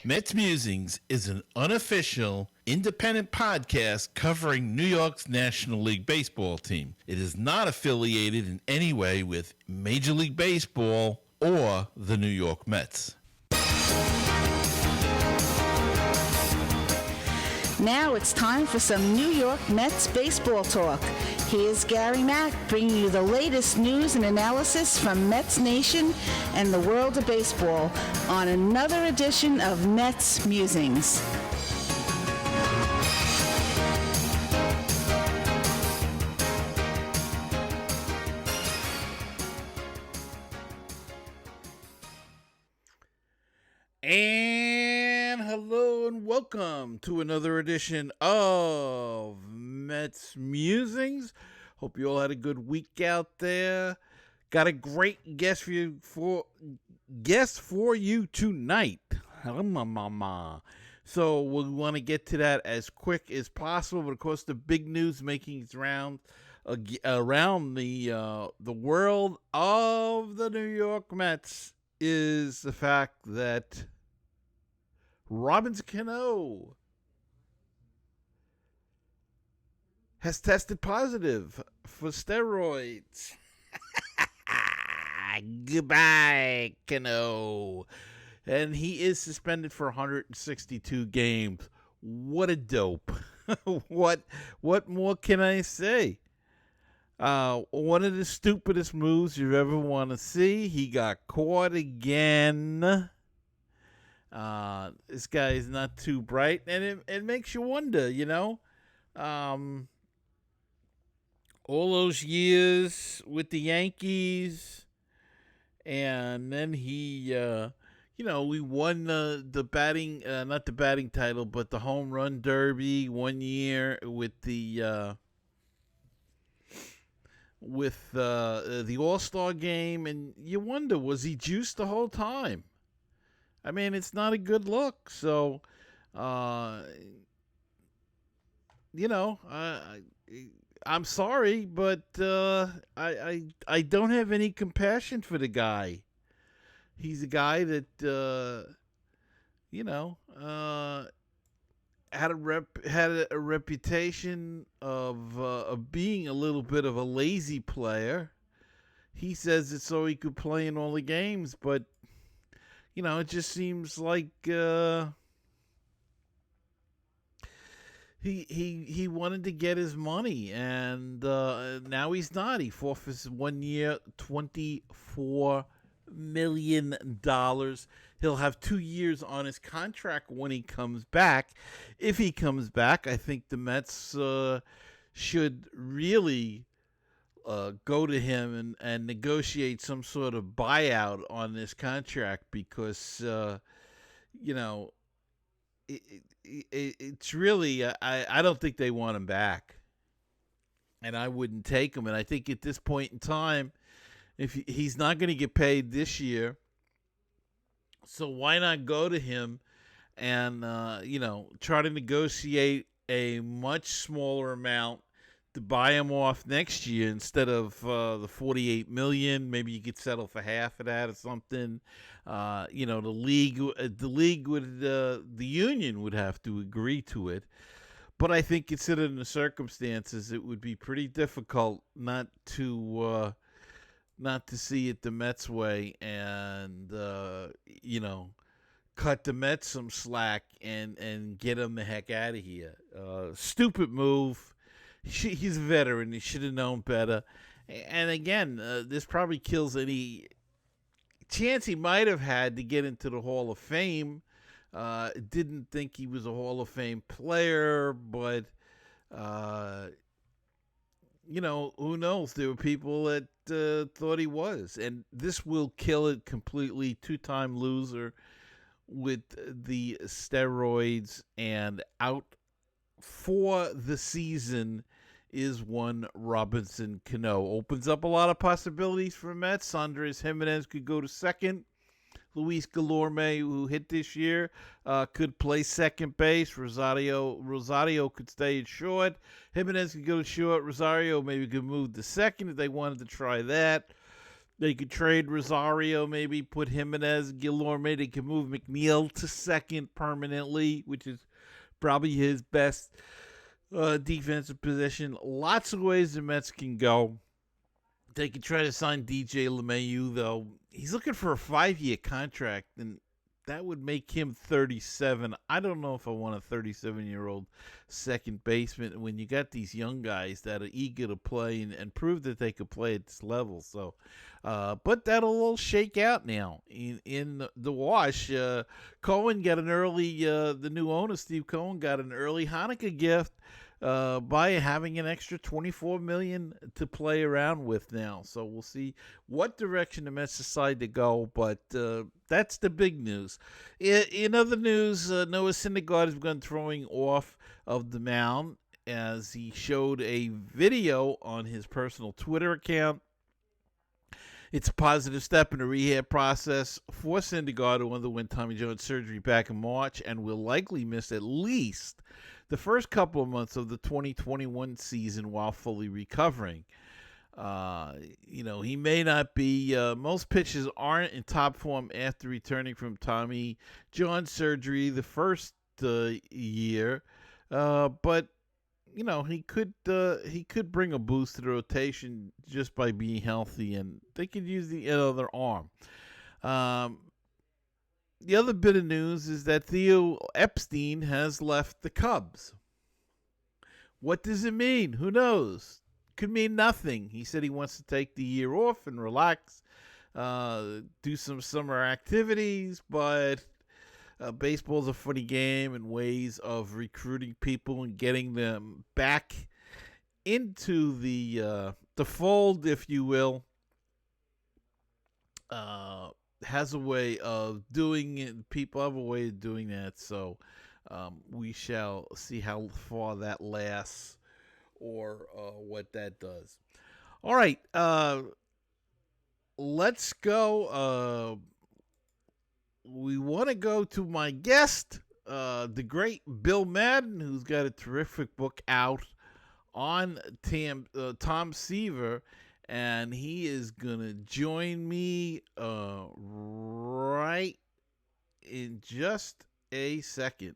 MetsMusings is an unofficial, independent podcast covering New York's National League Baseball team. It is not affiliated in any way with Major League Baseball or the New York Mets. Now it's time for some New York Mets baseball talk. Here's Gary Mack bringing you the latest news and analysis from Mets Nation and the world of baseball on another edition of Mets Musings. And hello and welcome to another edition of Mets Musings. Hope you all had a good week out there. Got a great guest for you tonight. So we want to get to that as quick as possible. But of course, the big news making its round around the world of the New York Mets is the fact that Robinson Cano has tested positive for steroids. Goodbye, Cano. And he is suspended for 162 games. What a dope. What more can I say? One of the stupidest moves you ever want to see. He got caught again. This guy is not too bright, and it makes you wonder, all those years with the Yankees, and then he, we won the batting, not the batting title, but the home run derby 1 year with the All-Star game, and you wonder, was he juiced the whole time? I mean, it's not a good look. So, I'm sorry, but I don't have any compassion for the guy. He's a guy that had a reputation of being a little bit of a lazy player. He says it's so he could play in all the games, but it just seems like he wanted to get his money, and now he's not. He forfeits 1 year, $24 million. He'll have 2 years on his contract when he comes back. If he comes back, I think the Mets should really go to him and negotiate some sort of buyout on this contract, because it's really I don't think they want him back, and I wouldn't take him. And I think at this point in time, if he's not going to get paid this year, so why not go to him and try to negotiate a much smaller amount to buy him off next year instead of the $48 million. Maybe you could settle for half of that or something. The league would, the union would have to agree to it. But I think, considering the circumstances, it would be pretty difficult not to see it the Mets way and cut the Mets some slack and get them the heck out of here. Stupid move. He's a veteran. He should have known better. And again, this probably kills any chance he might have had to get into the Hall of Fame. Didn't think he was a Hall of Fame player, but, who knows? There were people that thought he was. And this will kill it completely. Two-time loser with the steroids, and out for the season is one Robinson Cano. Opens up a lot of possibilities for Mets. Andres Jimenez could go to second. Luis Guillorme, who hit this year, could play second base. Rosario could stay at short. Jimenez could go to short. Rosario maybe could move to second if they wanted to try that. They could trade Rosario, maybe put Jimenez, Guillorme. They could move McNeil to second permanently, which is probably his best defensive position. Lots of ways the Mets can go. They could try to sign DJ LeMahieu, though. He's looking for a 5-year contract, and that would make him 37. I don't know if I want a 37-year-old second baseman when you got these young guys that are eager to play and prove that they could play at this level. So, but that'll all shake out now in the wash. Cohen got an early, the new owner, Steve Cohen, got an early Hanukkah gift by having an extra $24 million to play around with now. So we'll see what direction the Mets decide to go, but that's the big news. In other news, Noah Syndergaard has begun throwing off of the mound as he showed a video on his personal Twitter account. It's a positive step in the rehab process for Syndergaard, who underwent Tommy John surgery back in March and will likely miss at least the first couple of months of the 2021 season while fully recovering. He may not be, most pitchers aren't in top form after returning from Tommy John surgery the first year, but he could bring a boost to the rotation just by being healthy, and they could use the other arm. The other bit of news is that Theo Epstein has left the Cubs. What does it mean? Who knows? Could mean nothing. He said he wants to take the year off and relax, do some summer activities, but baseball's a funny game and ways of recruiting people and getting them back into the fold, if you will. Has a way of doing it. People have a way of doing that. So we shall see how far that lasts or what that does. All right. Let's go. We want to go to my guest, the great Bill Madden, who's got a terrific book out on Tom Seaver. And he is going to join me right in just a second.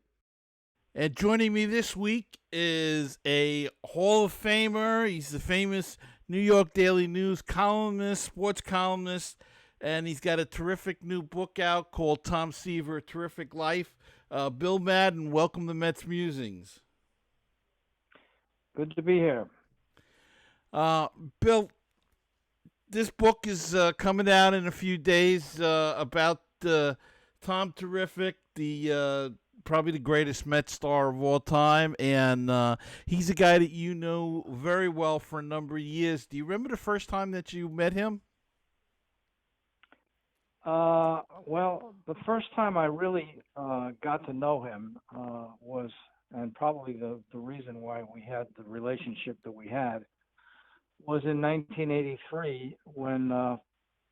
And joining me this week is a Hall of Famer. He's the famous New York Daily News columnist, sports columnist. And he's got a terrific new book out called Tom Seaver, A Terrific Life. Bill Madden, welcome to MetsMusings. Good to be here. Bill, this book is coming out in a few days about Tom Terrific, the probably the greatest Met star of all time, and he's a guy that you know very well for a number of years. Do you remember the first time that you met him? Well, the first time I really got to know him was, and probably the reason why we had the relationship that we had, was in 1983 when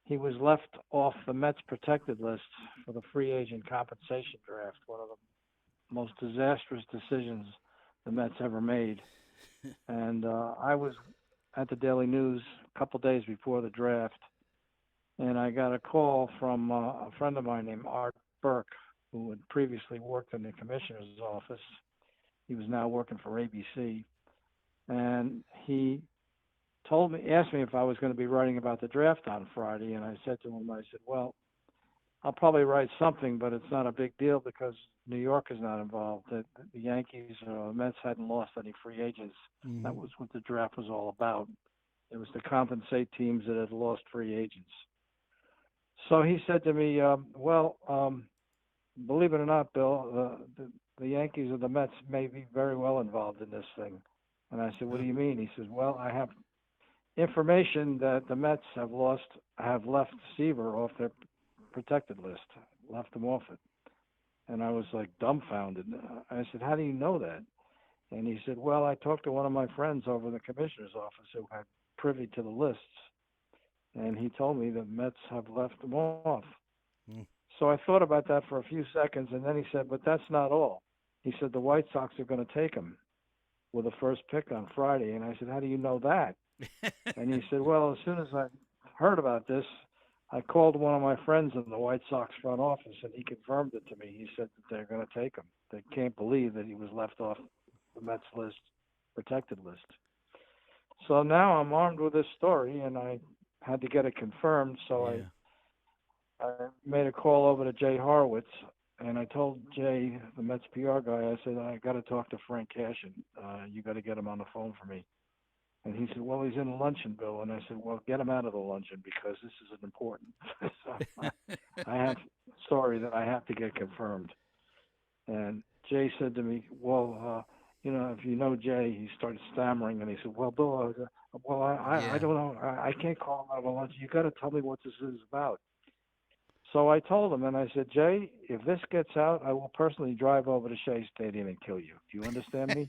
he was left off the Mets protected list for the free agent compensation draft, one of the most disastrous decisions the Mets ever made. And I was at the Daily News a couple days before the draft, and I got a call from a friend of mine named Art Burke, who had previously worked in the commissioner's office. He was now working for ABC, and he asked me if I was going to be writing about the draft on Friday, and I said to him, well, I'll probably write something, but it's not a big deal because New York is not involved. The Yankees or the Mets hadn't lost any free agents. Mm-hmm. That was what the draft was all about. It was to compensate teams that had lost free agents. So he said to me, believe it or not, Bill, the Yankees or the Mets may be very well involved in this thing. And I said, what do you mean? He says, well, I have information that the Mets have left Seaver off their protected list, left them off it. And I was like dumbfounded. I said, how do you know that? And he said, well, I talked to one of my friends over in the commissioner's office who had privy to the lists, and he told me the Mets have left them off. Mm. So I thought about that for a few seconds, and then he said, but that's not all. He said, the White Sox are going to take him with the first pick on Friday. And I said, how do you know that? And he said, well, as soon as heard about this, I called one of my friends in the White Sox front office, and he confirmed it to me. He said that they're going to take him. They can't believe that he was left off the Mets list, protected list. So now I'm armed with this story, and I had to get it confirmed. So Yeah. I made a call over to Jay Horowitz, and I told Jay, the Mets PR guy, I said, I got to talk to Frank Cashin. You got to get him on the phone for me. And he said, well, he's in the luncheon, Bill. And I said, well, get him out of the luncheon because this is important. So I have a story that I have to get confirmed. And Jay said to me, well, if you know Jay, he started stammering. And he said, well, Bill, I don't know. I can't call him out of the luncheon. You got to tell me what this is about. So I told him, and I said, Jay, if this gets out, I will personally drive over to Shea Stadium and kill you. Do you understand me?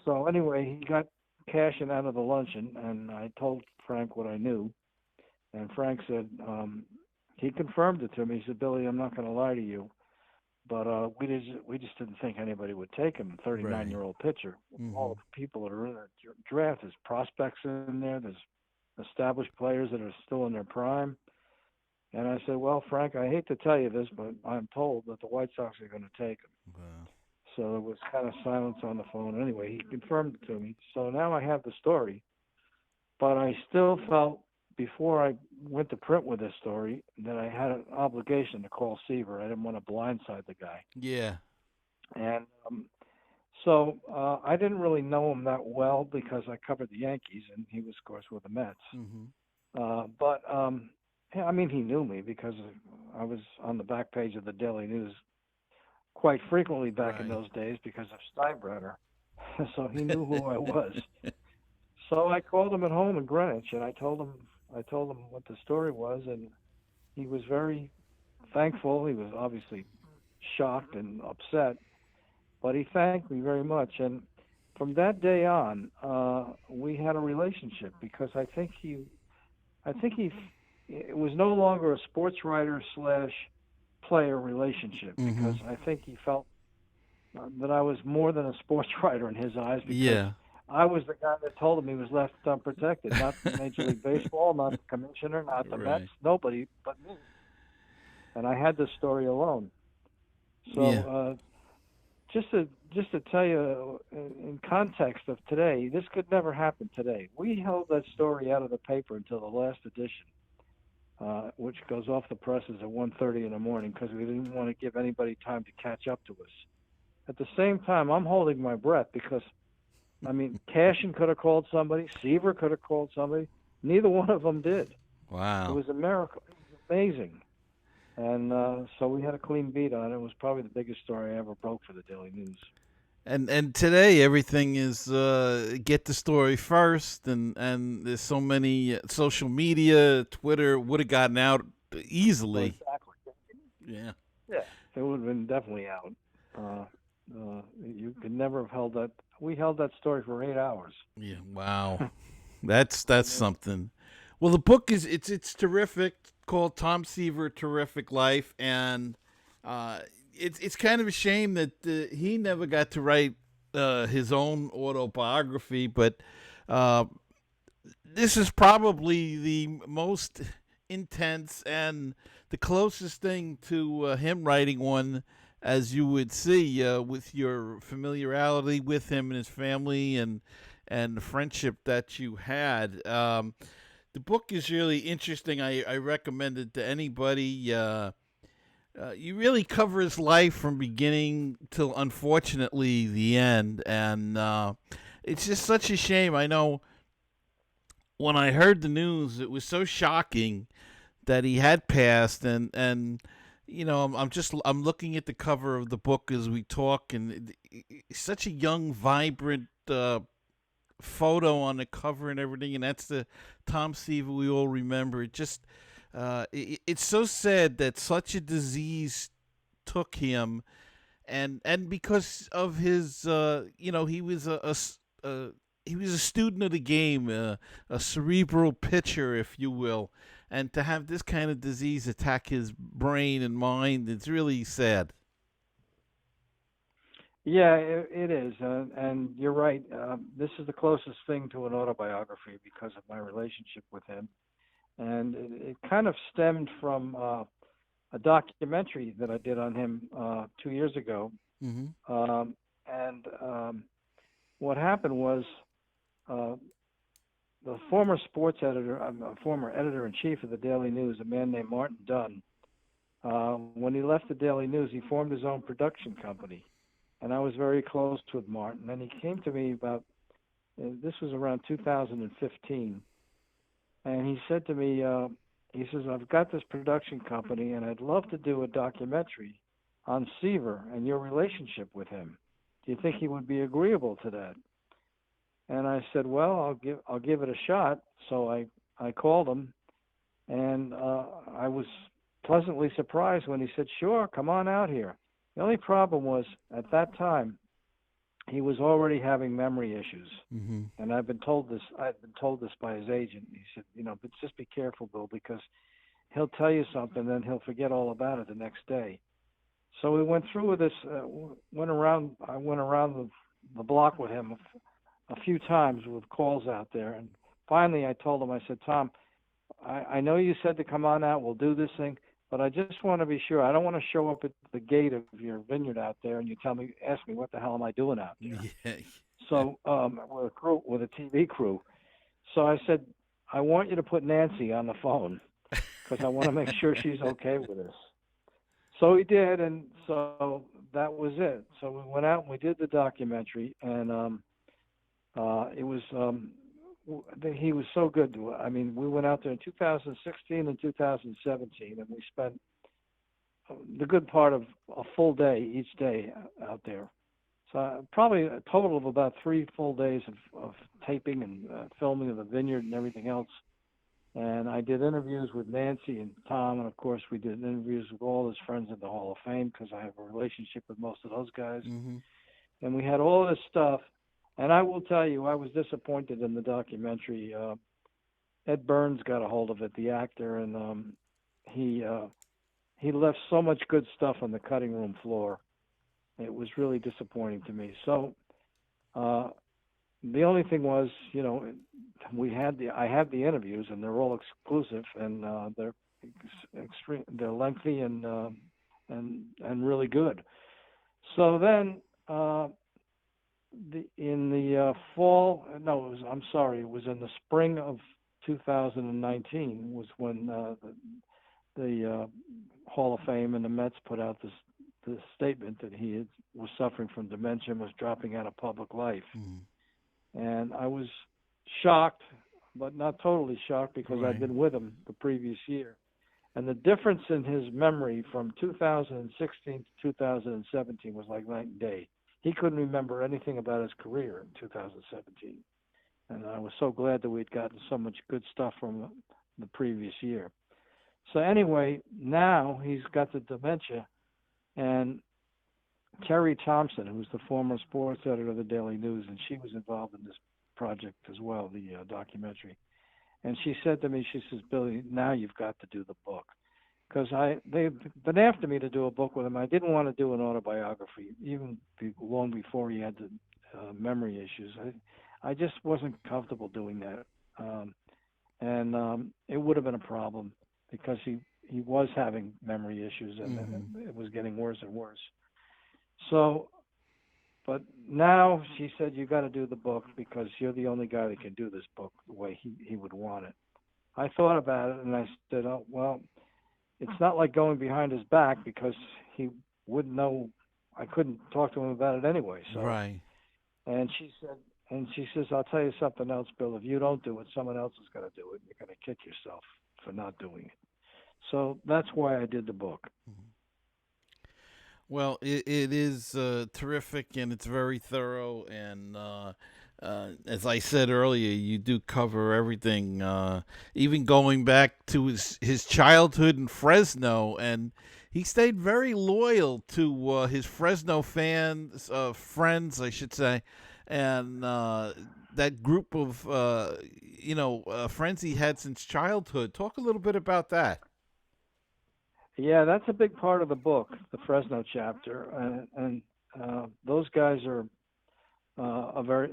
So anyway, he got Cashin out of the luncheon, and I told Frank what I knew. And Frank said, he confirmed it to me. He said, Billy, I'm not going to lie to you, but we just didn't think anybody would take him. 39-year-old pitcher. Mm-hmm. All the people that are in the draft, there's prospects in there. There's established players that are still in their prime. And I said, well, Frank, I hate to tell you this, but I'm told that the White Sox are going to take him. Wow. So there was kind of silence on the phone. Anyway, he confirmed it to me. So now I have the story. But I still felt, before I went to print with this story, that I had an obligation to call Seaver. I didn't want to blindside the guy. Yeah. And so I didn't really know him that well because I covered the Yankees, and he was, of course, with the Mets. Mm-hmm. But I mean, he knew me because I was on the back page of the Daily News quite frequently back in those days because of Steinbrenner. So he knew who I was. So I called him at home in Greenwich, and I told him what the story was, and he was very thankful. He was obviously shocked and upset, but he thanked me very much. And from that day on, we had a relationship because I think it was no longer a sports writer / player relationship because I think he felt that I was more than a sports writer in his eyes because I was the guy that told him he was left unprotected, not Major League Baseball, not the commissioner, not the Mets, nobody but me. And I had this story alone. So just to tell you in context of today, this could never happen today. We held that story out of the paper until the last edition. Which goes off the presses at 1:30 in the morning because we didn't want to give anybody time to catch up to us. At the same time, I'm holding my breath because, I mean, Cashin could have called somebody, Seaver could have called somebody. Neither one of them did. Wow. It was a miracle. It was amazing. And so we had a clean beat on it. It was probably the biggest story I ever broke for the Daily News. And today everything is get the story first, and there's so many social media, Twitter would have gotten out easily. Exactly. Yeah. Yeah, it would have been definitely out. You could never have held that. We held that story for 8 hours. Yeah. Wow. That's something. Well, the book it's terrific. Called Tom Seaver: Terrific Life, and it's kind of a shame that he never got to write his own autobiography, but this is probably the most intense and the closest thing to him writing one, as you would see, with your familiarity with him and his family and the friendship that you had. The book is really interesting. I recommend it to anybody. You really cover his life from beginning till, unfortunately, the end. And it's just such a shame. I know when I heard the news, it was so shocking that he had passed. And I'm looking at the cover of the book as we talk, and it's such a young, vibrant photo on the cover and everything, and that's the Tom Seaver we all remember. It just it's so sad that such a disease took him, and because of his he was a student of the game, a cerebral pitcher, if you will, and to have this kind of disease attack his brain and mind, it's really sad. Yeah, it is, and you're right. This is the closest thing to an autobiography because of my relationship with him, and it kind of stemmed from a documentary that I did on him 2 years ago. Mm-hmm. And what happened was uh, the former sports editor, former editor in chief of the Daily News, a man named Martin Dunn. When he left the Daily News, he formed his own production company, and I was very close with Martin. And he came to me about this was around 2015, and he said to me, he says, "I've got this production company, and I'd love to do a documentary on Seaver and your relationship with him. Do you think he would be agreeable to that?" And I said, "Well, I'll give it a shot." So I called him, and I was pleasantly surprised when he said, "Sure, come on out here." The only problem was at that time he was already having memory issues, Mm-hmm. and I've been told this. I've been told this by his agent. He said, "But just be careful, Bill, because he'll tell you something, then he'll forget all about it the next day." So we went through with this. Went around. I went around the block with him a few times with calls out there, and finally I told him. I said, "Tom, I know you said to come on out. We'll do this thing, but I just want to be sure. I don't want to show up at the gate of your vineyard out there, and you ask me what the hell am I doing out there." Yeah. So with a crew, with a TV crew. So I said, "I want you to put Nancy on the phone because I want to make sure she's okay with this." So he did, and so that was it. So we went out and we did the documentary, and it was he was so good. I mean, we went out there in 2016 and 2017, and we spent the good part of a full day each day out there. So probably a total of about 3 full days of taping and filming of the vineyard and everything else. And I did interviews with Nancy and Tom, and of course we did interviews with all his friends in the Hall of Fame because I have a relationship with most of those guys. Mm-hmm. And we had all this stuff. And I will tell you, I was disappointed in the documentary. Ed Burns got a hold of it, the actor, and he left so much good stuff on the cutting room floor. It was really disappointing to me. So the only thing was, I had the interviews, and they're all exclusive, and they're extreme, they're lengthy and really good. So then. In the fall, no, it was in the spring of 2019 was when the Hall of Fame and the Mets put out this statement that he was suffering from dementia and was dropping out of public life. Mm-hmm. And I was shocked, but not totally shocked because Right. I'd been with him the previous year. And the difference in his memory from 2016 to 2017 was like night and day. He couldn't remember anything about his career in 2017. And I was so glad that we'd gotten so much good stuff from the previous year. So anyway, now he's got the dementia, and Terry Thompson, who's the former sports editor of the Daily News, and she was involved in this project as well, the documentary. And she said to me, she says, "Billy, now you've got to do the book." Because they've been after me to do a book with him. I didn't want to do an autobiography, even long before he had the memory issues. I just wasn't comfortable doing that, and it would have been a problem because he was having memory issues, and it was getting worse and worse. So, but now she said, "You got to do the book because you're the only guy that can do this book the way he would want it." I thought about it, and I said, "Oh well." It's not like going behind his back because he wouldn't know. I couldn't talk to him about it anyway. So, Right. And she says, "I'll tell you something else, Bill. If you don't do it, someone else is going to do it. You're going to kick yourself for not doing it." So that's why I did the book. Well, it is terrific, and it's very thorough. And as I said earlier, you do cover everything, even going back to his childhood in Fresno. And he stayed very loyal to his Fresno friends, I should say, and that group of, friends he had since childhood. Talk a little bit about that. Yeah, that's a big part of the book, the Fresno chapter, and those guys are a very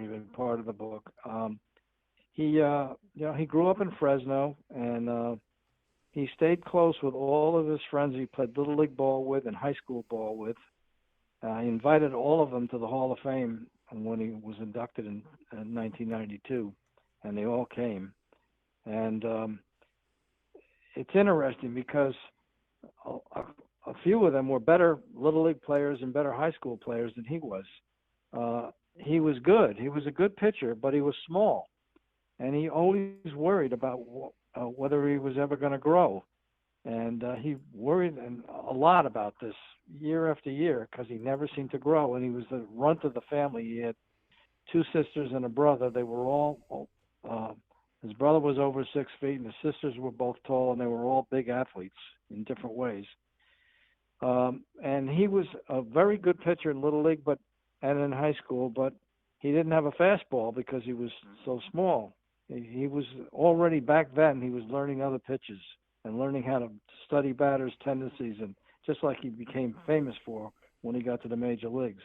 big part of the book. he grew up in Fresno, and he stayed close with all of his friends he played little league ball with and high school ball with. He invited all of them to the Hall of Fame when he was inducted in 1992, and they all came. And it's interesting because a few of them were better little league players and better high school players than he was. He was good. He was a good pitcher, but he was small, and he always worried about whether he was ever going to grow. And he worried a lot about this year after year because he never seemed to grow, and he was the runt of the family. He had two sisters and a brother. They were all his brother was over 6 feet, and his sisters were both tall, and they were all big athletes in different ways. And he was a very good pitcher in Little League and in high school, but he didn't have a fastball because he was so small. He was already back then, he was learning other pitches and learning how to study batters' tendencies, and just like he became famous for when he got to the major leagues.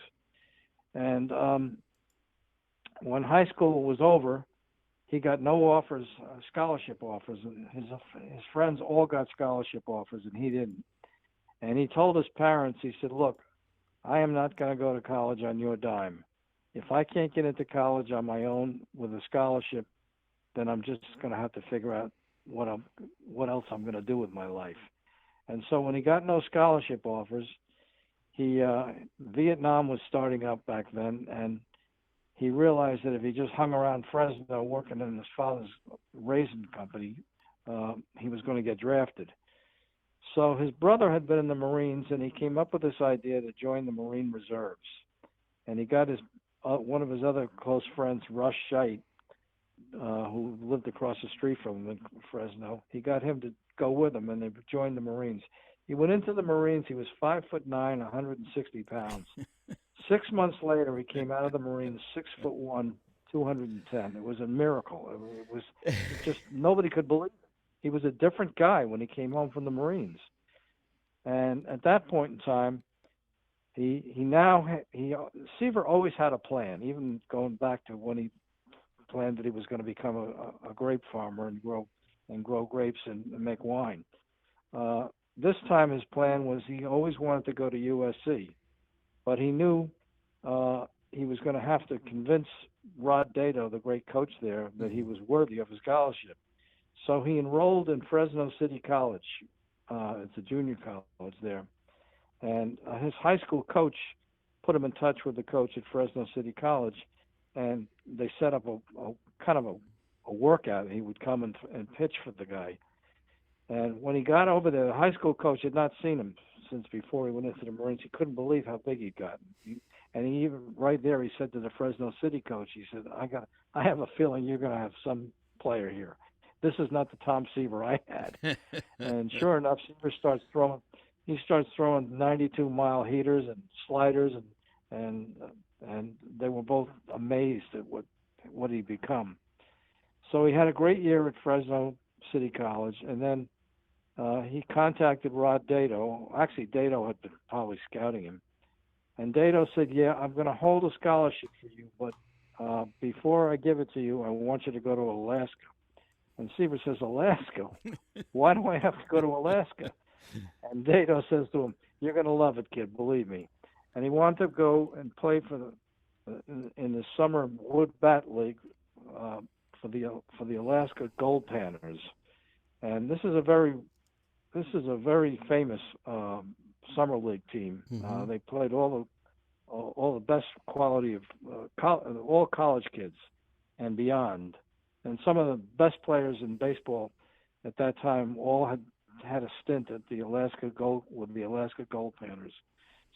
And when high school was over, he got no offers, scholarship offers. His friends all got scholarship offers, and he didn't. And he told his parents, he said, "Look, I am not going to go to college on your dime. If I can't get into college on my own with a scholarship, then I'm just going to have to figure out what else I'm going to do with my life." And so when he got no scholarship offers, Vietnam was starting up back then, and he realized that if he just hung around Fresno working in his father's raisin company, he was going to get drafted. So his brother had been in the Marines, and he came up with this idea to join the Marine Reserves. And he got one of his other close friends, Russ Scheidt, who lived across the street from him in Fresno. He got him to go with him, and they joined the Marines. He went into the Marines. He was 5'9", 160 pounds. 6 months later, he came out of the Marines 6'1", 210. It was a miracle. It was just nobody could believe it. He was a different guy when he came home from the Marines. And at that point in time, Seaver always had a plan, even going back to when he planned that he was going to become a grape farmer and grow grapes and make wine. This time his plan was he always wanted to go to USC, but he knew he was going to have to convince Rod Dato, the great coach there, that he was worthy of a scholarship. So he enrolled in Fresno City College. It's a junior college there. And his high school coach put him in touch with the coach at Fresno City College, and they set up a kind of a workout. He would come and pitch for the guy. And when he got over there, the high school coach had not seen him since before he went into the Marines. He couldn't believe how big he'd gotten. And he even right there, he said to the Fresno City coach, he said, I have a feeling you're going to have some player here. This is not the Tom Seaver I had. And sure enough, Seaver starts throwing 92-mile heaters and sliders, and they were both amazed at what he'd become. So he had a great year at Fresno City College, and then he contacted Rod Dato. Actually, Dato had been probably scouting him. And Dato said, "Yeah, I'm going to hold a scholarship for you, but before I give it to you, I want you to go to Alaska." And Seaver says, "Alaska? Why do I have to go to Alaska?" And Dato says to him, "You're going to love it, kid, believe me." And he wanted to go and play in the summer wood bat league for the Alaska Gold Panners. And this is a very famous summer league team. Mm-hmm. They played all the best quality of all college kids and beyond. And some of the best players in baseball at that time all had a stint at the Alaska Gold Panners.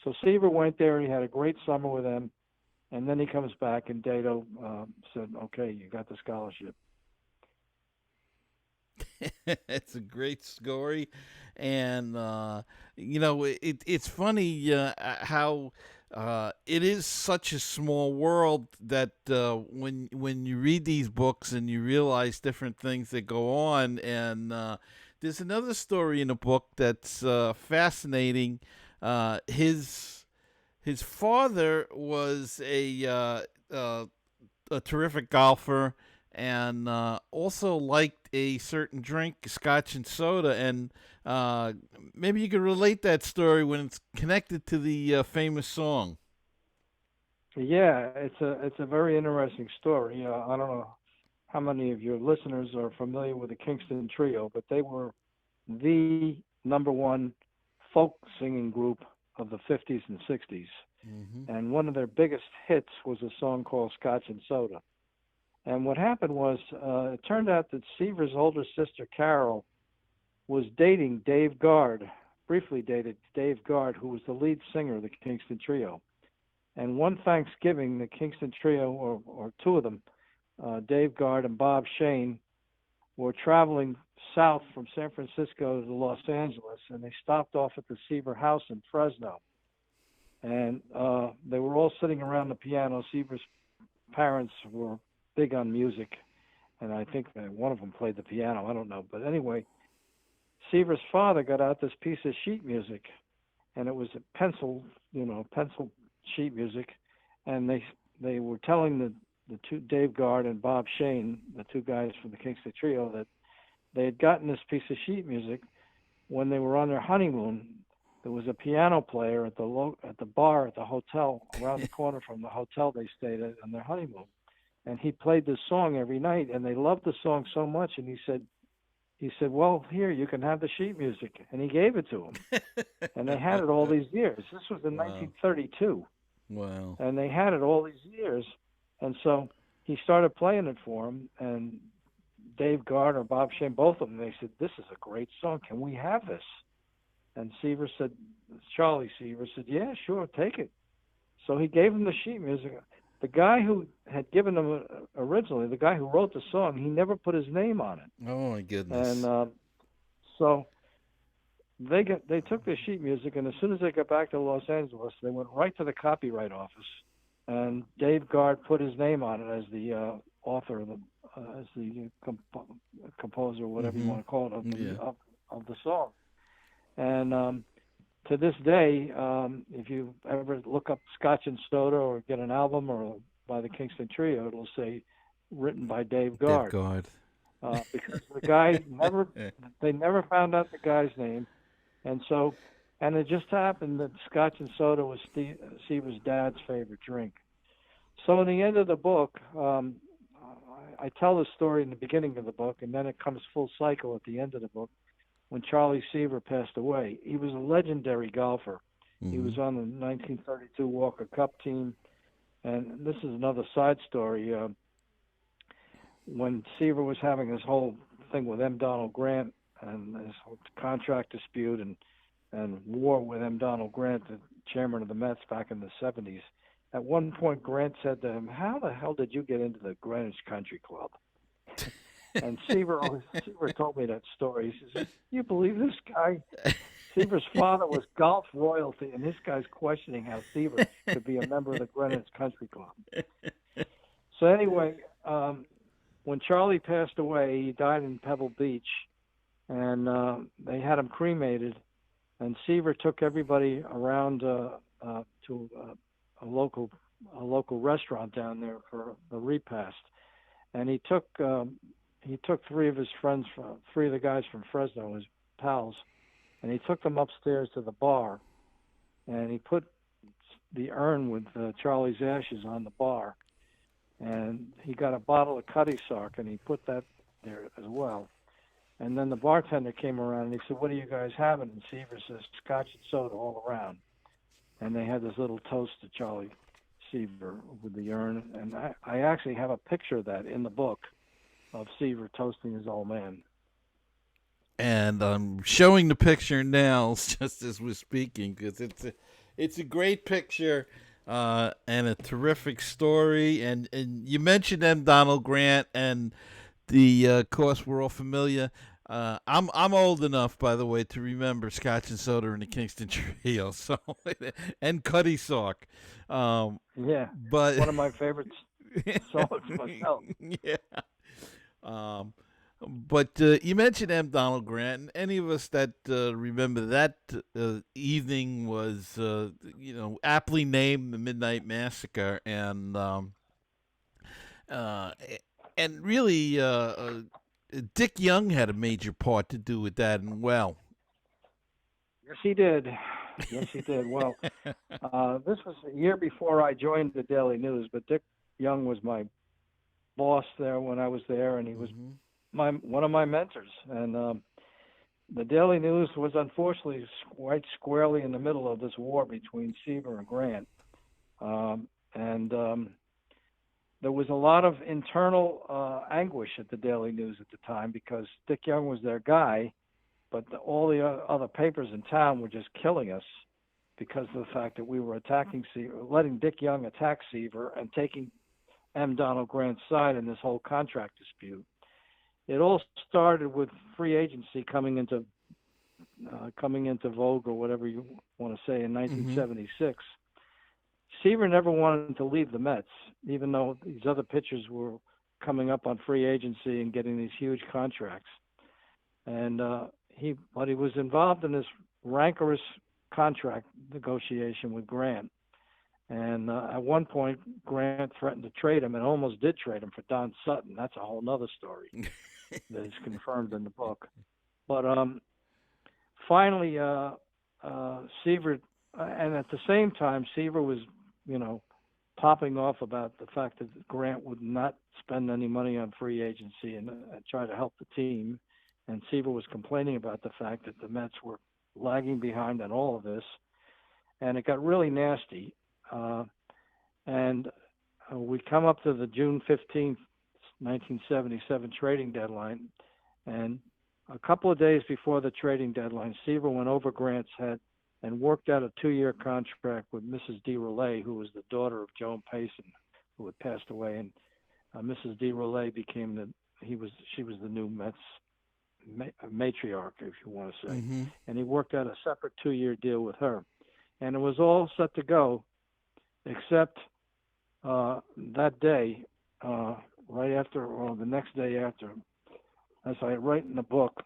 So Seaver went there. He had a great summer with them, and then he comes back, and Dato said, "Okay, you got the scholarship." It's a great story, and it's funny how it is such a small world that when you read these books and you realize different things that go on, and there's another story in the book that's fascinating. His father was a terrific golfer, and also liked a certain drink, scotch and soda. And maybe you could relate that story when it's connected to the famous song. Yeah, it's a very interesting story. I don't know how many of your listeners are familiar with the Kingston Trio, but they were the number one folk singing group of the 50s and 60s. Hmm. And one of their biggest hits was a song called Scotch and Soda. And what happened was, it turned out that Seaver's older sister, Carol, was dating Dave Guard, briefly dated Dave Guard, who was the lead singer of the Kingston Trio. And one Thanksgiving, the Kingston Trio, or two of them, Dave Guard and Bob Shane, were traveling south from San Francisco to Los Angeles, and they stopped off at the Seaver house in Fresno. And they were all sitting around the piano. Seaver's parents were big on music, and I think that one of them played the piano. I don't know. But anyway, Seaver's father got out this piece of sheet music, and it was a pencil sheet music, and they were telling the two, Dave Guard and Bob Shane, the two guys from the Kingston Trio, that they had gotten this piece of sheet music when they were on their honeymoon. There was a piano player at the bar at the hotel around the corner from the hotel they stayed at on their honeymoon, and he played this song every night, and they loved the song so much, and he said, well, here, you can have the sheet music, and he gave it to them, and they had it all these years. This was in Wow. 1932. Wow. And they had it all these years. And so he started playing it for him. And Dave Gard or Bob Shane, both of them, they said, this is a great song. Can we have this? And Charlie Seaver said, yeah, sure, take it. So he gave him the sheet music. The guy who had given him originally, the guy who wrote the song, he never put his name on it. Oh my goodness. And so they took the sheet music, and as soon as they got back to Los Angeles, they went right to the copyright office, and Dave Guard put his name on it as the author of as the composer, whatever you want to call it, of the song. And to this day, if you ever look up Scotch and Soda or get an album or by the Kingston Trio, it'll say written by Dave Guard. Dave Guard. Because the guy they never found out the guy's name. And it just happened that Scotch and Soda was Seaver's dad's favorite drink. So in the end of the book, I tell the story in the beginning of the book, and then it comes full cycle at the end of the book when Charlie Seaver passed away. He was a legendary golfer. Mm-hmm. He was on the 1932 Walker Cup team. And this is another side story. When Seaver was having this whole thing with M. Donald Grant, and this whole contract dispute and war with M. Donald Grant, the chairman of the Mets back in the 70s. At one point, Grant said to him, how the hell did you get into the Greenwich Country Club? And Seaver told me that story. He says, you believe this guy? Seaver's father was golf royalty, and this guy's questioning how Seaver could be a member of the Greenwich Country Club. So anyway, when Charlie passed away, he died in Pebble Beach, and they had him cremated, and Seaver took everybody around to a local restaurant down there for a repast, and he took three of his friends, three of the guys from Fresno, his pals, and he took them upstairs to the bar, and he put the urn with Charlie's ashes on the bar, and he got a bottle of Cutty Sark, and he put that there as well. And then the bartender came around, and he said, what are you guys having? And Seaver says, Scotch and Soda all around. And they had this little toast to Charlie Seaver with the urn. And I actually have a picture of that in the book of Seaver toasting his old man. And I'm showing the picture now just as we're speaking, because it's a great picture and a terrific story. And you mentioned M. Donald Grant, and of course, we're all familiar. I'm old enough, by the way, to remember Scotch and Soda and the Kingston Trio, so and Cutty Sark. Yeah, but one of my favorite songs myself. Yeah. But you mentioned M. Donald Grant, and any of us that remember that evening was, aptly named the Midnight Massacre, and And really, Dick Young had a major part to do with that, and well. Yes, he did. Yes, he did. Well, this was a year before I joined the Daily News, but Dick Young was my boss there when I was there, and he was Mhm. one of my mentors. And the Daily News was unfortunately quite squarely in the middle of this war between Seaver and Grant, and there was a lot of internal anguish at the Daily News at the time because Dick Young was their guy, but all the other papers in town were just killing us because of the fact that we were attacking Seaver, letting Dick Young attack Seaver and taking M. Donald Grant's side in this whole contract dispute. It all started with free agency coming into vogue, or whatever you want to say, in Mhm. 1976. Seaver never wanted to leave the Mets, even though these other pitchers were coming up on free agency and getting these huge contracts. And he was involved in this rancorous contract negotiation with Grant. And at one point, Grant threatened to trade him and almost did trade him for Don Sutton. That's a whole other story that is confirmed in the book. But finally, Seaver, and at the same time, Seaver was, popping off about the fact that Grant would not spend any money on free agency and try to help the team. And Seaver was complaining about the fact that the Mets were lagging behind on all of this. And it got really nasty. And we come up to the June 15th, 1977 trading deadline. And a couple of days before the trading deadline, Seaver went over Grant's head and worked out a 2-year contract with Mrs. D. Roulet, who was the daughter of Joan Payson, who had passed away. And Mrs. D. Roulet she was the new Mets matriarch, if you want to say. Mhm. And he worked out a separate 2-year deal with her. And it was all set to go, except that day, right after, or the next day after, as I write in the book,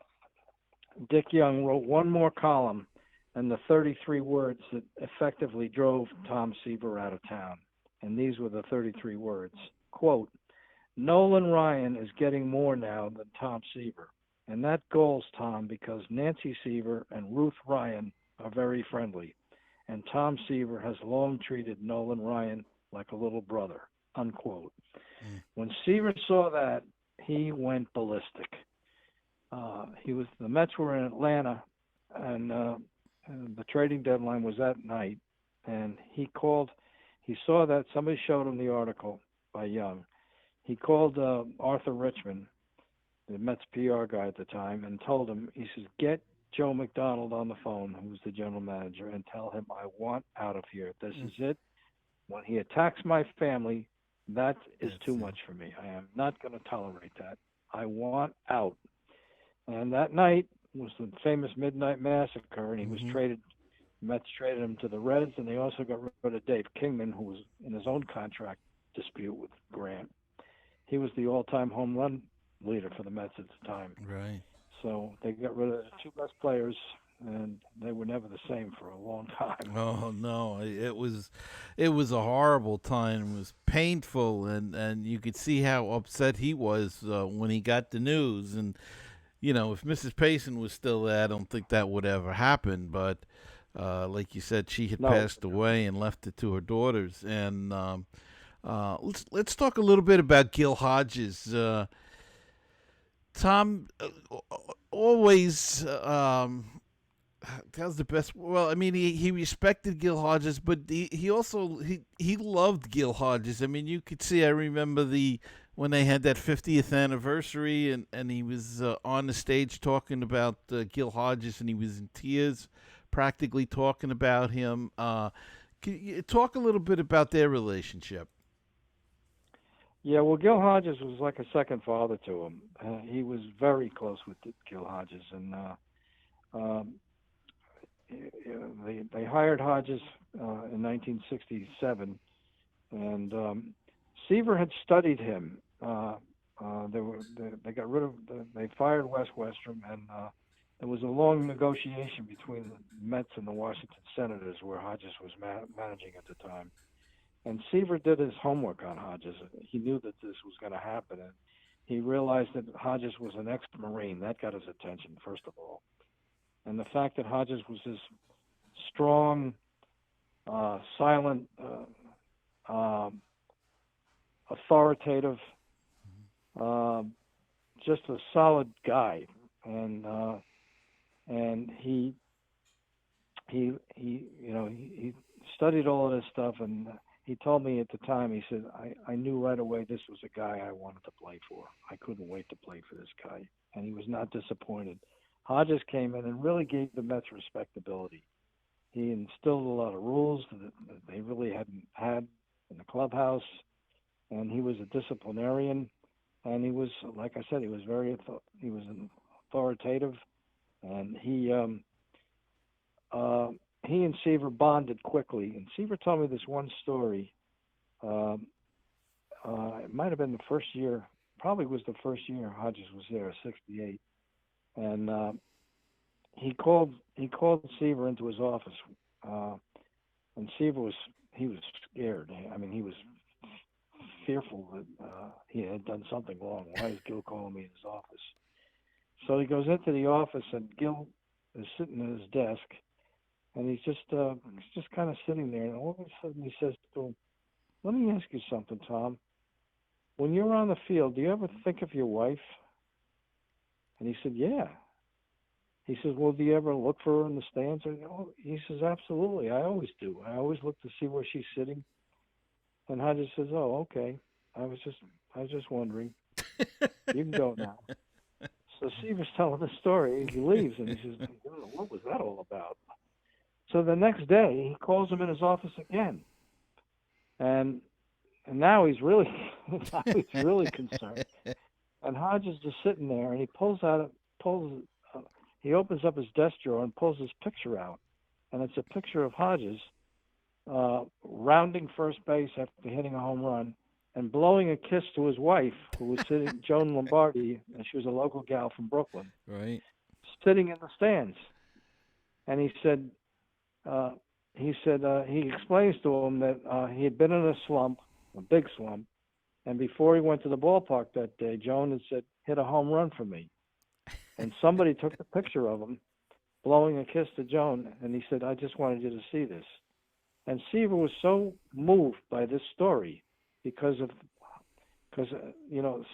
Dick Young wrote one more column and the 33 words that effectively drove Tom Seaver out of town. And these were the 33 words. Quote, "Nolan Ryan is getting more now than Tom Seaver. And that galls Tom because Nancy Seaver and Ruth Ryan are very friendly. And Tom Seaver has long treated Nolan Ryan like a little brother," unquote. When Seaver saw that, he went ballistic. The Mets were in Atlanta, and the trading deadline was that night. And he saw that somebody showed him the article by Young. He called Arthur Richmond, the Mets PR guy at the time, and told him, he says, "Get Joe McDonald on the phone, who's the general manager, and tell him I want out of here. This is it. When he attacks my family, that is too much for me. I am not going to tolerate that. I want out." And that night was the famous Midnight Massacre, and he was traded. Mets traded him to the Reds, and they also got rid of Dave Kingman, who was in his own contract dispute with Grant. He was the all-time home run leader for the Mets at the time. Right. So they got rid of the two best players, and they were never the same for a long time. Oh no, it was a horrible time. It was painful, and you could see how upset he was when he got the news. And if Mrs. Payson was still there, I don't think that would ever happen. But like you said, she had passed away and left it to her daughters. And let's talk a little bit about Gil Hodges. Tom always how's the best. Well, I mean, he respected Gil Hodges, but he also he loved Gil Hodges. I mean, you could see. I remember when they had that 50th anniversary, and he was on the stage talking about Gil Hodges, and he was in tears, practically talking about him. Can you talk a little bit about their relationship? Yeah, well, Gil Hodges was like a second father to him. He was very close with Gil Hodges, and they hired Hodges in 1967, and Seaver had studied him. They got rid of they fired Wes Westrom, and there was a long negotiation between the Mets and the Washington Senators, where Hodges was managing at the time. And Seaver did his homework on Hodges. He knew that this was going to happen, and he realized that Hodges was an ex-Marine. That got his attention, first of all. And the fact that Hodges was this strong, silent, authoritative, just a solid guy, and he studied all of this stuff, and he told me at the time, he said, I knew right away this was a guy I wanted to play for. I couldn't wait to play for this guy, and he was not disappointed. Hodges came in and really gave the Mets respectability. He instilled a lot of rules that they really hadn't had in the clubhouse, and he was a disciplinarian, and he was, like I said, he was authoritative, and he and Seaver bonded quickly. And Seaver told me this one story. It might have been the first year, probably was the first year Hodges was there, '68, and he called Seaver into his office, and Seaver was scared. I mean, he was fearful that he had done something wrong. Why is Gil calling me in his office? So he goes into the office, and Gil is sitting at his desk, and he's just kind of sitting there. And all of a sudden he says to him, "Let me ask you something, Tom. When you're on the field, do you ever think of your wife?" And he said, "Yeah." He says, "Well, do you ever look for her in the stands?" He says, "Absolutely. I always do. I always look to see where she's sitting." And Hodges says, "Oh, okay. I was just wondering. You can go now." So Seaver's telling the story. He leaves, and he says, "What was that all about?" So the next day, he calls him in his office again, and now he's really concerned. And Hodges is sitting there, and he he opens up his desk drawer and pulls his picture out, and it's a picture of Hodges rounding first base after hitting a home run and blowing a kiss to his wife, who was sitting, Joan Lombardi, and she was a local gal from Brooklyn, Right. sitting in the stands. And he said, he explains to him that he had been in a slump, a big slump, and before he went to the ballpark that day, Joan had said, "Hit a home run for me." And somebody took the picture of him blowing a kiss to Joan, and he said, "I just wanted you to see this." And Seaver was so moved by this story because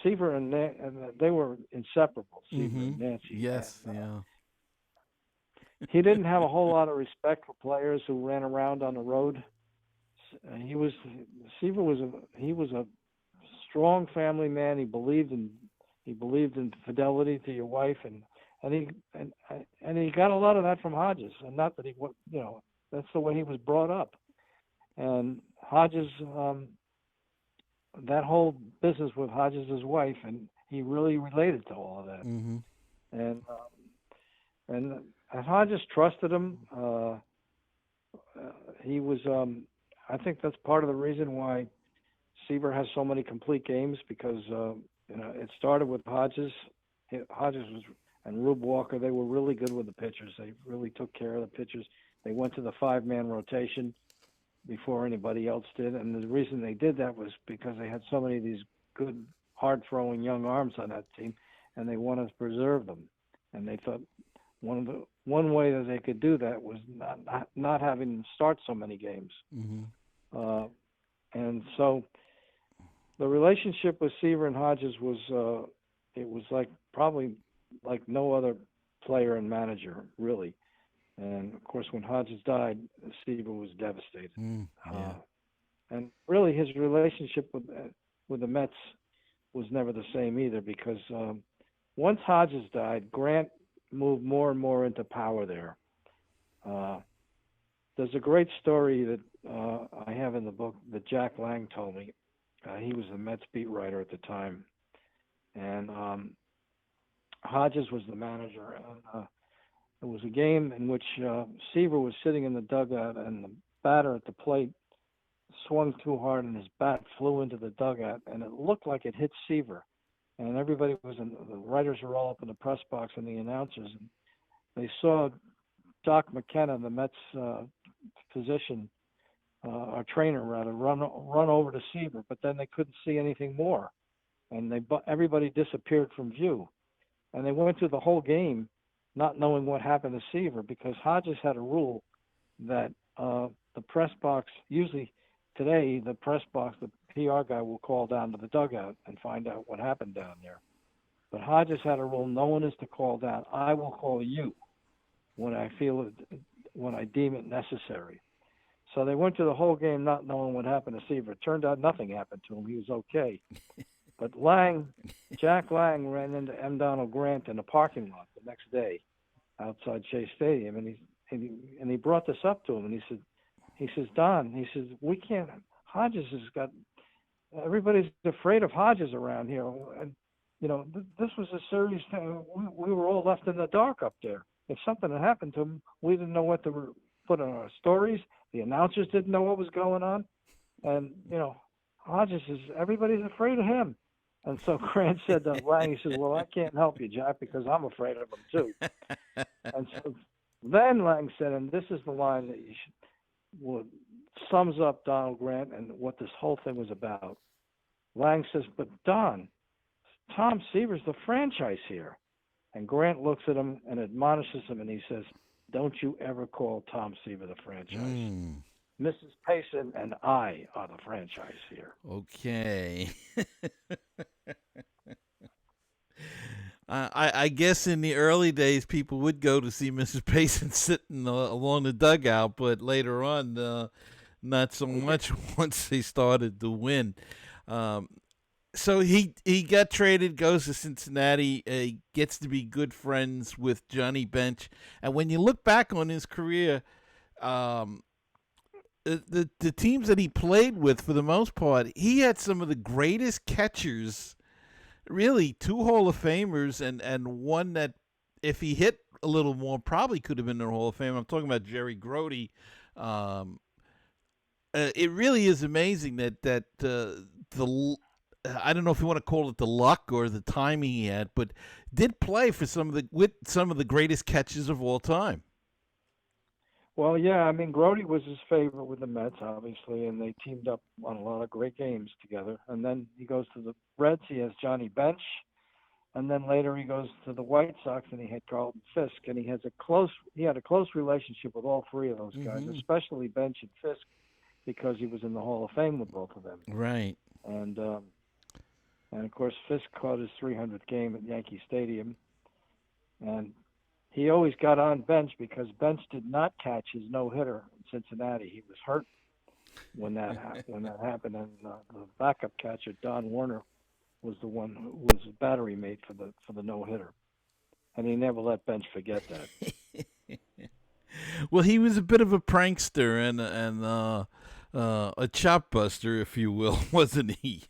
Seaver and they were inseparable. Seaver and Nancy. Yes, and, yeah. He didn't have a whole lot of respect for players who ran around on the road. Seaver was a strong family man. He believed in fidelity to your wife, and he got a lot of that from Hodges. And not that that's the way he was brought up. And Hodges, that whole business with Hodges' wife, and he really related to all of that. Mm-hmm. And Hodges trusted him. He was. I think that's part of the reason why Seaver has so many complete games, because it started with Hodges. Hodges and Rube Walker. They were really good with the pitchers. They really took care of the pitchers. They went to the 5-man rotation before anybody else did, and the reason they did that was because they had so many of these good, hard-throwing young arms on that team, and they wanted to preserve them. And they thought one way that they could do that was not having them start so many games. Mm-hmm. And so the relationship with Seaver and Hodges was it was probably like no other player and manager, really. And of course, when Hodges died, Seaver was devastated. Yeah. And really, his relationship with the Mets was never the same either, because once Hodges died, Grant moved more and more into power there. There's a great story that I have in the book that Jack Lang told me. He was the Mets beat writer at the time, and Hodges was the manager. And it was a game in which Seaver was sitting in the dugout, and the batter at the plate swung too hard, and his bat flew into the dugout, and it looked like it hit Seaver. And everybody the writers were all up in the press box and the announcers, and they saw Doc McKenna, the Mets physician, our trainer rather, run over to Seaver, but then they couldn't see anything more. and everybody disappeared from view. And they went through the whole game not knowing what happened to Seaver because Hodges had a rule that the press box, usually today, the press box, the PR guy will call down to the dugout and find out what happened down there. But Hodges had a rule, no one is to call down. I will call you when I when I deem it necessary. So they went through the whole game not knowing what happened to Seaver. It turned out nothing happened to him. He was okay. But Jack Lang ran into M. Donald Grant in a parking lot the next day outside Shea Stadium, and he brought this up to him, and he says, Don, he says, we can't, Hodges has got, everybody's afraid of Hodges around here. And, this was a serious thing. We were all left in the dark up there. If something had happened to him, we didn't know what to put on our stories. The announcers didn't know what was going on. And, Hodges is, everybody's afraid of him. And so Grant said to Lang, he says, well, I can't help you, Jack, because I'm afraid of him too. And so then Lang said, and this is the line that sums up Donald Grant and what this whole thing was about. Lang says, but Don, Tom Seaver's the franchise here. And Grant looks at him and admonishes him, and he says, don't you ever call Tom Seaver the franchise. Mrs. Payson and I are the franchise here. Okay. I guess in the early days, people would go to see Mrs. Payson sitting along the dugout, but later on, not so much once they started to win. So he got traded, goes to Cincinnati, gets to be good friends with Johnny Bench. And when you look back on his career, the teams that he played with, for the most part, he had some of the greatest catchers, really, 2 Hall of Famers, and one that, if he hit a little more, probably could have been in the Hall of Fame. I'm talking about Jerry Grody. It really is amazing that I don't know if you want to call it the luck or the timing he had, but did play for some of the greatest catchers of all time. Well, yeah, I mean, Grody was his favorite with the Mets, obviously, and they teamed up on a lot of great games together. And then he goes to the Reds, he has Johnny Bench, and then later he goes to the White Sox, and he had Carlton Fisk, and he had a close relationship with all 3 of those guys, especially Bench and Fisk, because he was in the Hall of Fame with both of them. Right. And of course, Fisk caught his 300th game at Yankee Stadium, and he always got on Bench because Bench did not catch his no-hitter in Cincinnati. He was hurt when that happened, and the backup catcher, Don Werner, was the one who was his battery mate for the no-hitter, and he never let Bench forget that. Well, he was a bit of a prankster and a chop buster, if you will, wasn't he?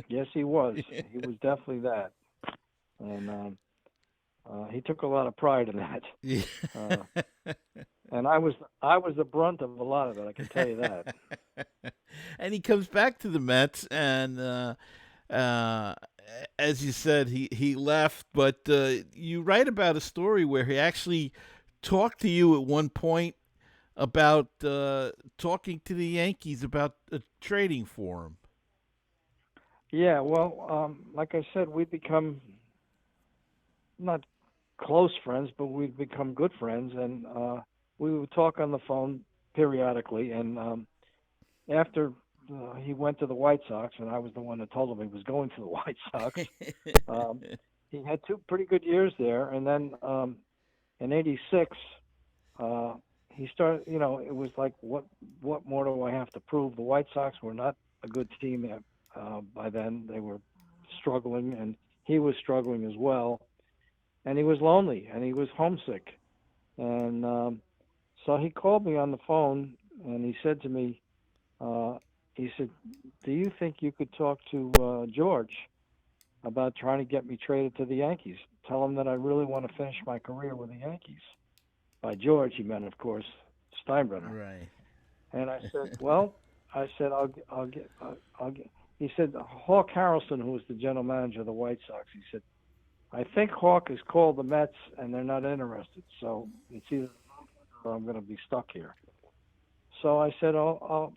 Yes, he was. He was definitely that, and he took a lot of pride in that. And I was the brunt of a lot of it, I can tell you that. And he comes back to the Mets, and as you said, he left. But you write about a story where he actually talked to you at one point about talking to the Yankees about trading for him. Yeah, well, like I said, we'd become not close friends, but we'd become good friends, and we would talk on the phone periodically. And after he went to the White Sox, and I was the one that told him he was going to the White Sox, he had 2 pretty good years there. And then in '86, he started. It was like, what more do I have to prove? The White Sox were not a good team by then. They were struggling, and he was struggling as well. And he was lonely, and he was homesick. And so he called me on the phone, and he said to me, he said, do you think you could talk to George about trying to get me traded to the Yankees? Tell him that I really want to finish my career with the Yankees. By George, he meant, of course, Steinbrenner. Right. And I said, well, I'll get. He said, Hawk Harrelson, who was the general manager of the White Sox, he said, I think Hawk has called the Mets and they're not interested. So it's either or I'm going to be stuck here. So I said, I'll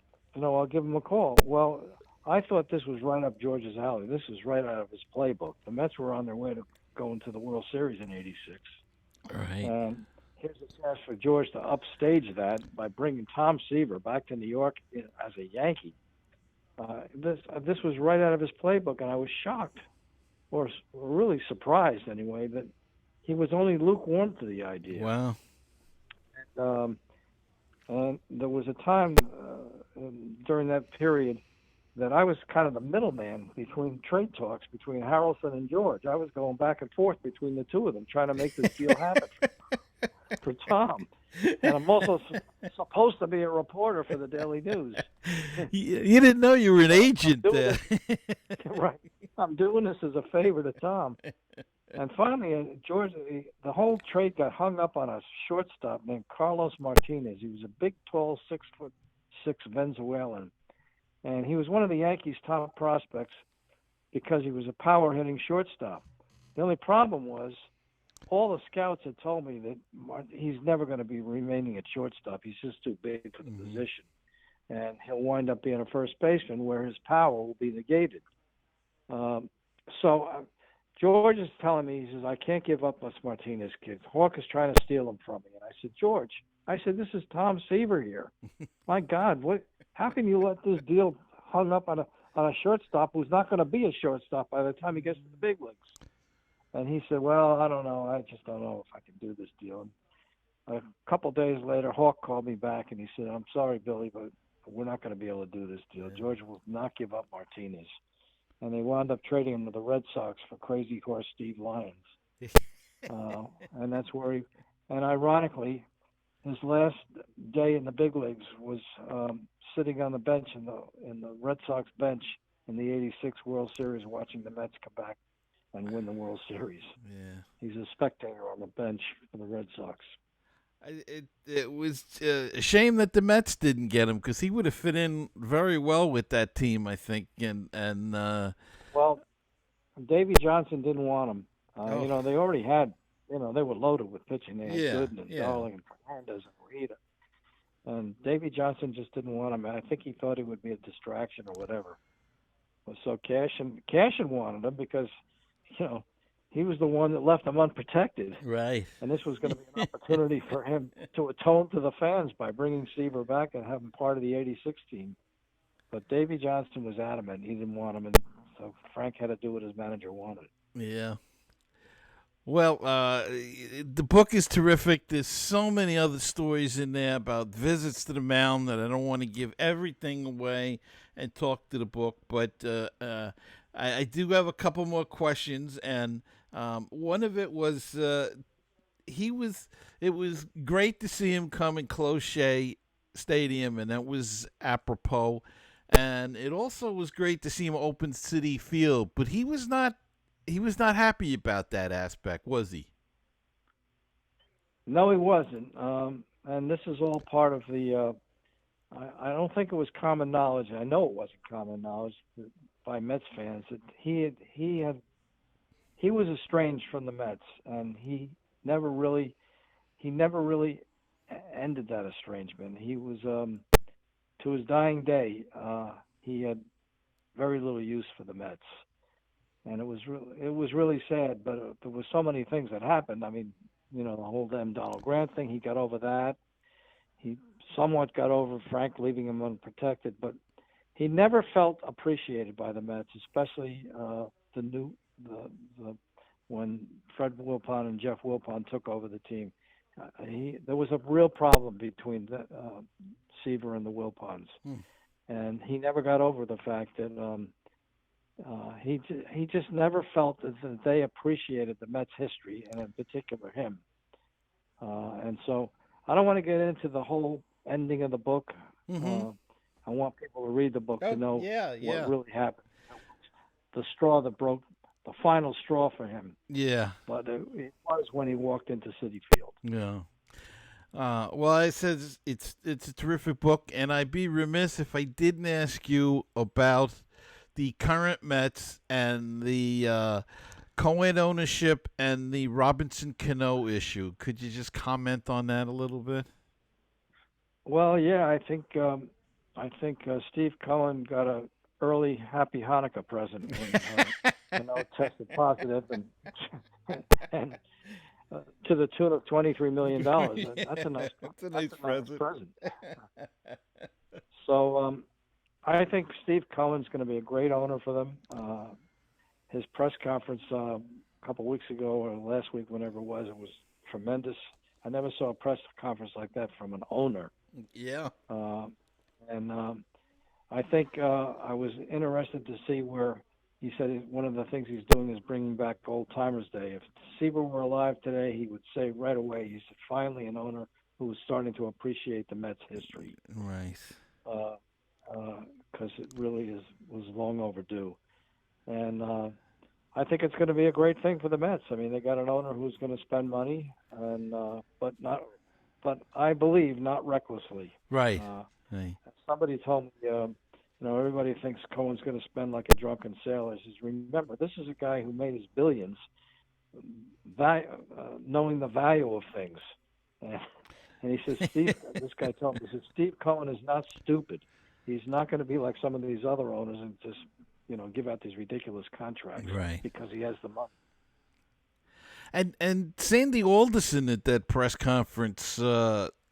give him a call. Well, I thought this was right up George's alley. This was right out of his playbook. The Mets were on their way to going to the World Series in '86. Right. And here's a chance for George to upstage that by bringing Tom Seaver back to New York as a Yankee. This was right out of his playbook, and I was shocked, or really surprised anyway, that he was only lukewarm to the idea. Wow. And there was a time during that period that I was kind of the middleman between trade talks between Harrelson and George. I was going back and forth between the two of them, trying to make this deal happen for Tom. And I'm also supposed to be a reporter for the Daily News. You didn't know you were an agent there. Right. I'm doing this as a favor to Tom. And finally, George, the whole trade got hung up on a shortstop named Carlos Martinez. He was a big, tall, 6'6" Venezuelan. And he was one of the Yankees' top prospects because he was a power-hitting shortstop. The only problem was all the scouts had told me that he's never going to be remaining at shortstop. He's just too big for the position. And he'll wind up being a first baseman where his power will be negated. George is telling me, he says, I can't give up this Martinez kid. Hawk is trying to steal him from me. And I said, George, this is Tom Seaver here. My God, how can you let this deal hung up on a shortstop who's not going to be a shortstop by the time he gets to the big leagues? And he said, well, I don't know. I just don't know if I can do this deal. And a couple of days later, Hawk called me back, and he said, I'm sorry, Billy, but we're not going to be able to do this deal. George will not give up Martinez. And they wound up trading him to the Red Sox for Crazy Horse Steve Lyons. And that's where and ironically, his last day in the big leagues was sitting on the bench in the Red Sox bench in the '86 World Series, watching the Mets come back and win the World Series. Yeah. He's a spectator on the bench for the Red Sox. It was a shame that the Mets didn't get him because he would have fit in very well with that team, I think. Well, Davey Johnson didn't want him. They already had. They were loaded with pitching. They had Gooden and Darling and Fernandez and Rita. And Davey Johnson just didn't want him. I think he thought he would be a distraction or whatever. So Cashin wanted him because, he was the one that left him unprotected. Right. And this was going to be an opportunity for him to atone to the fans by bringing Seaver back and have him part of the '86 team. But Davey Johnson was adamant. He didn't want him, and so Frank had to do what his manager wanted. Yeah. Well, the book is terrific. There's so many other stories in there about visits to the mound that I don't want to give everything away and talk to the book. But I do have a couple more questions, and one of it was it was great to see him come in close Shea Stadium, and that was apropos. And it also was great to see him open Citi Field, but he was not happy about that aspect, was he? No, he wasn't. And this is all part of the. I don't think it was common knowledge. I know it wasn't common knowledge by Mets fans that he was estranged from the Mets, and he never really ended that estrangement. He was to his dying day, he had very little use for the Mets. And it was really sad, but there was so many things that happened. I mean, the whole damn Donald Grant thing, he got over that. He somewhat got over Frank leaving him unprotected, but he never felt appreciated by the Mets, especially when Fred Wilpon and Jeff Wilpon took over the team. There was a real problem between Seaver and the Wilpons, and he never got over the fact that he just never felt that they appreciated the Mets' history, and in particular him. And so I don't want to get into the whole ending of the book. I want people to read the book to know what really happened. The straw that broke, the final straw for him. Yeah. But it was when he walked into Citi Field. Yeah. Well, I said it's a terrific book, and I'd be remiss if I didn't ask you about the current Mets and the co-ed ownership and the Robinson Cano issue. Could you just comment on that a little bit? Well, yeah, I think Steve Cohen got early Happy Hanukkah present when Cano tested positive and to the tune of $23 million. That's a nice It's a that's nice a nice present. present. So I think Steve Cohen's going to be a great owner for them. His press conference a couple weeks ago or last week, whenever it was tremendous. I never saw a press conference like that from an owner. Yeah. And I think I was interested to see where he said one of the things he's doing is bringing back Old Timers Day. If Seaver were alive today, he would say right away, he said, finally an owner who is starting to appreciate the Mets history. Right. Because it really was long overdue. And I think it's going to be a great thing for the Mets. I mean, they got an owner who's going to spend money, and but I believe not recklessly. Right. Right. Somebody told me, everybody thinks Cohen's going to spend like a drunken sailor. He says, remember, this is a guy who made his billions, knowing the value of things. And he says, this guy told me, he says, Steve Cohen is not stupid. He's not going to be like some of these other owners and just, give out these ridiculous contracts, right, because he has the money. And Sandy Alderson at that press conference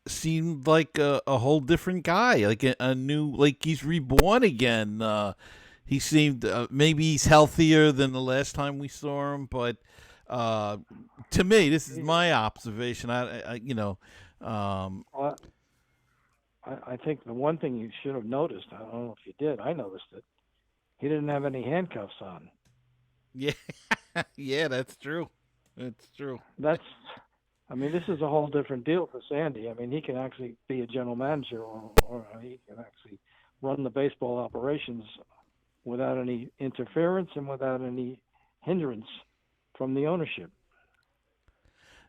seemed like a whole different guy, like a new, like he's reborn again. He seemed maybe he's healthier than the last time we saw him, but to me, this is my observation. I think the one thing you should have noticed, I don't know if you did, I noticed it, he didn't have any handcuffs on. Yeah, yeah, that's true. That's true. This is a whole different deal for Sandy. I mean, he can actually be a general manager or he can actually run the baseball operations without any interference and without any hindrance from the ownership.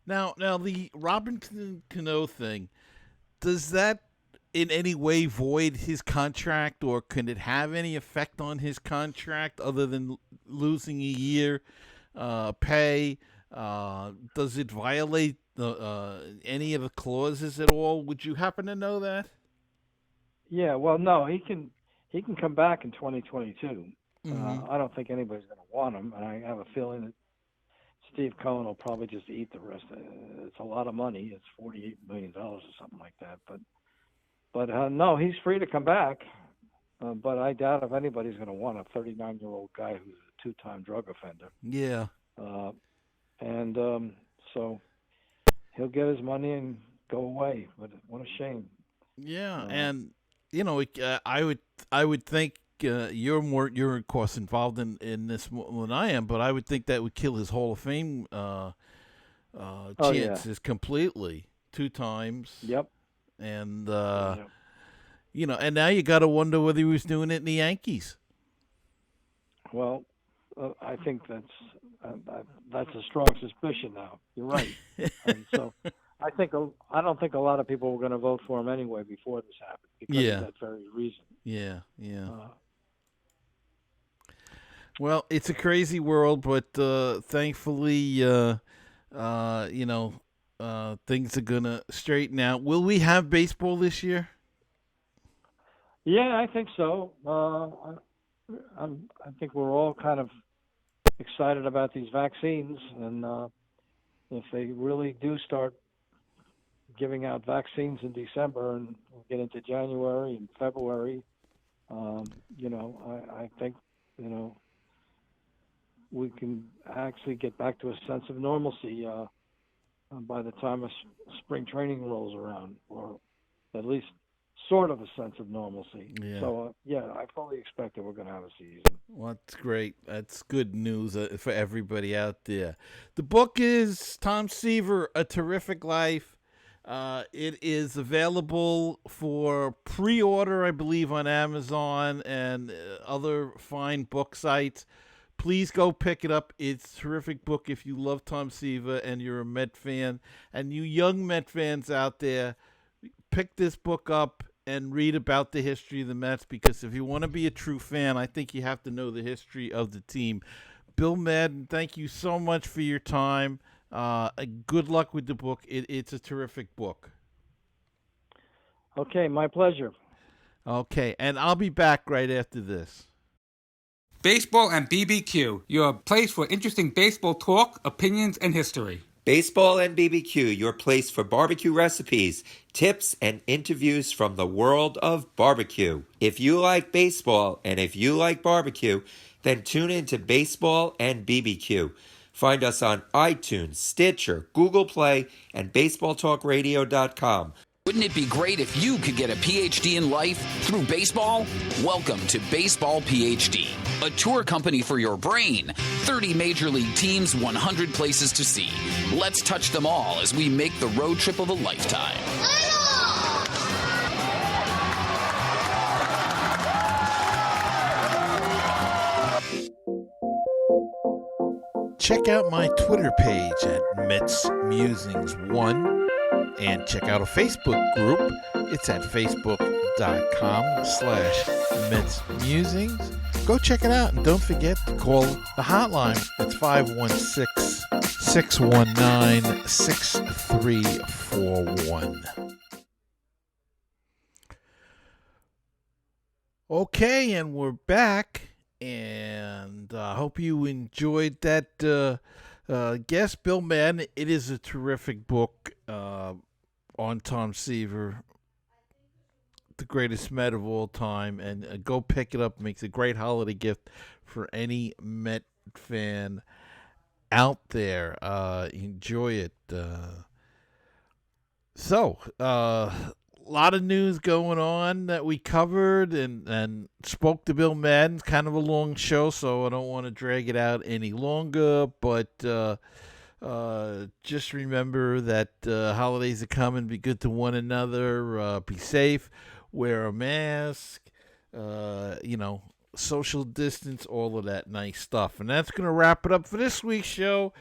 Now the Robinson Cano thing, does that in any way void his contract, or can it have any effect on his contract other than losing a year pay? Does it violate any of the clauses at all? Would you happen to know that? Yeah, well, no, he can come back in 2022. Mm-hmm. I don't think anybody's going to want him, and I have a feeling that Steve Cohen will probably just eat the rest. It's a lot of money. It's $48 million or something like that. But no, he's free to come back. But I doubt if anybody's going to want a 39-year-old guy who's a two-time drug offender. Yeah. So he'll get his money and go away. But what a shame. Yeah, and I would think you're of course involved in this more than I am, but I would think that would kill his Hall of Fame chances completely. 2 times. Yep. And and now you got to wonder whether he was doing it in the Yankees. Well, I think that's a strong suspicion now. You're right. And so I don't think a lot of people were going to vote for him anyway before this happened because of that very reason. Yeah. Well, it's a crazy world, but thankfully, things are gonna straighten out. Will we have baseball this year? Yeah, I think so. I think we're all kind of excited about these vaccines, and if they really do start giving out vaccines in December and we'll get into January and February, I think we can actually get back to a sense of normalcy by the time spring training rolls around, or at least sort of a sense of normalcy. Yeah. So, I fully expect that we're going to have a season. Well, that's great. That's good news for everybody out there. The book is Tom Seaver, A Terrific Life. It is available for pre-order, I believe, on Amazon and other fine book sites. Please go pick it up. It's a terrific book if you love Tom Seaver and you're a Met fan. And you young Met fans out there, pick this book up and read about the history of the Mets, because if you want to be a true fan, I think you have to know the history of the team. Bill Madden, thank you so much for your time. Good luck with the book. It's a terrific book. Okay, my pleasure. Okay, and I'll be back right after this. Baseball and BBQ, your place for interesting baseball talk, opinions, and history. Baseball and BBQ, your place for barbecue recipes, tips, and interviews from the world of barbecue. If you like baseball and if you like barbecue, then tune in to Baseball and BBQ. Find us on iTunes, Stitcher, Google Play, and BaseballTalkRadio.com. Wouldn't it be great if you could get a PhD in life through baseball? Welcome to Baseball PhD, a tour company for your brain. 30 major league teams, 100 places to see. Let's touch them all as we make the road trip of a lifetime. Check out my Twitter page at MetsMusings1 and check out a Facebook group. It's at facebook.com/MetsMusings. Go check it out and don't forget to call the hotline. It's 516-619-6341. Okay, and we're back. And I hope you enjoyed that guest, Bill Madden. It is a terrific book on Tom Seaver, the greatest Met of all time. And go pick it up. It makes a great holiday gift for any Met fan out there. Enjoy it. A lot of news going on that we covered and spoke to Bill Madden. It's kind of a long show, so I don't want to drag it out any longer. But just remember that holidays are coming. Be good to one another. Be safe. Wear a mask. Social distance. All of that nice stuff. And that's going to wrap it up for this week's show.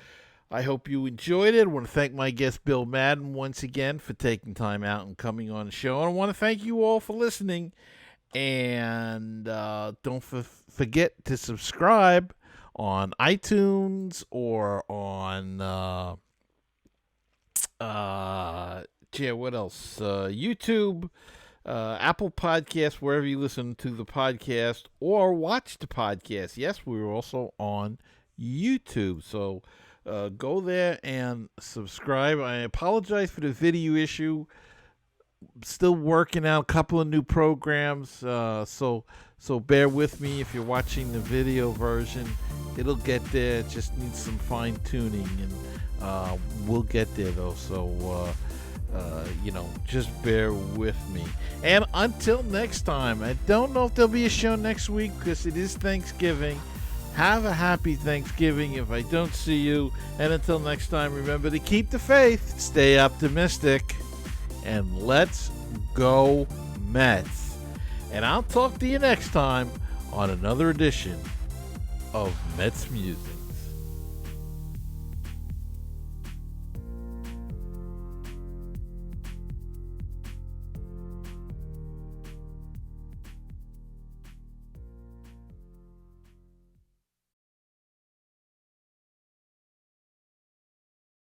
I hope you enjoyed it. I want to thank my guest, Bill Madden, once again for taking time out and coming on the show. And I want to thank you all for listening. And don't forget to subscribe on iTunes or on, what else? YouTube, Apple Podcasts, wherever you listen to the podcast, or watch the podcast. Yes, we're also on YouTube. So go there and subscribe. I apologize for the video issue. Still working out a couple of new programs, so bear with me if you're watching the video version. It'll get there. It just needs some fine tuning, and we'll get there though. So just bear with me. And until next time, I don't know if there'll be a show next week because it is Thanksgiving. Have a happy Thanksgiving if I don't see you. And until next time, remember to keep the faith, stay optimistic, and let's go Mets. And I'll talk to you next time on another edition of Mets Music.